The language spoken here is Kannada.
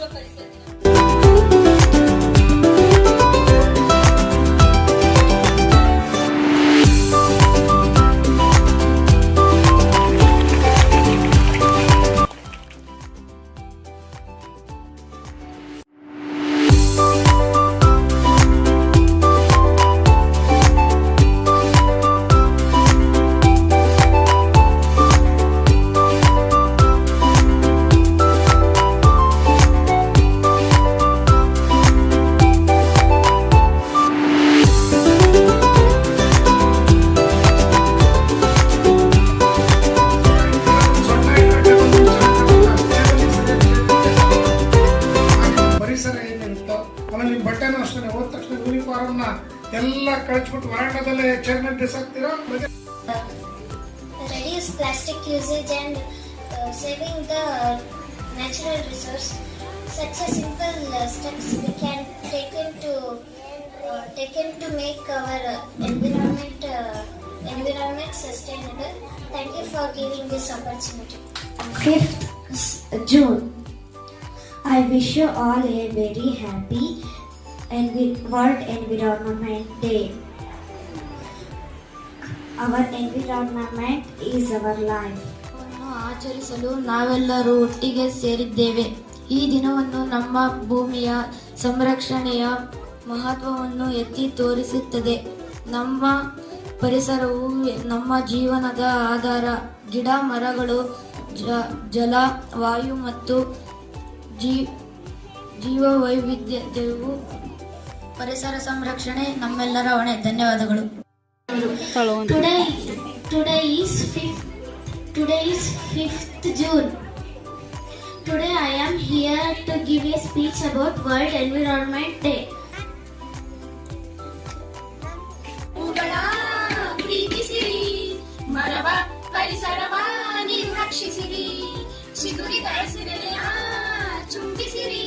ವಿಶ್ವ ಪರಿಸರ ದಿನ. ಆಮೇಲೆ ನಿಮ್ಮ ಬಟ್ಟೆನೂ ಅಷ್ಟೇ ಹೋದ ತಕ್ಷಣ ಯೂನಿಫಾರ್ಮ್ನ ಎಲ್ಲ ಕಳಿಸ್ಬಿಟ್ಟು ವರಾಂಡದಲ್ಲೇ chairman ಬಿಸಾಕ್ತೀರಾ. Reduce plastic usage and saving the natural resource. Such a simple steps we can taken to make our environment sustainable. Thank you for giving this opportunity. 5th June. I wish you all a very happy World Environment Day. Our environment is our life. ಆಚರಿಸಲು ನಾವೆಲ್ಲರೂ ಒಟ್ಟಿಗೆ ಸೇರಿದ್ದೇವೆ. ಈ ದಿನವನ್ನು ನಮ್ಮ ಭೂಮಿಯ ಸಂರಕ್ಷಣೆಯ ಮಹತ್ವವನ್ನು ಎತ್ತಿ ತೋರಿಸುತ್ತದೆ. ನಮ್ಮ ಪರಿಸರವು ನಮ್ಮ ಜೀವನದ ಆಧಾರ. ಗಿಡ ಮರಗಳು, ಜಲ, ವಾಯು ಮತ್ತು ಜೀವವೈವಿಧ್ಯತೆಯು ಪರಿಸರ ಸಂರಕ್ಷಣೆ ನಮ್ಮೆಲ್ಲರ ಹೊಣೆ. ಧನ್ಯವಾದಗಳು. Today is 5th June. Today I am here to give a speech about World Environment Day. ಪ್ರೀತಿಸಿರಿ, ಮರವ ಪರಿಸರವ ನೀವು ರಕ್ಷಿಸಿರಿ, ಚಿಗುರಿದ ಹಸಿರೆಲೆಯ ಚುಂಬಿಸಿರಿ,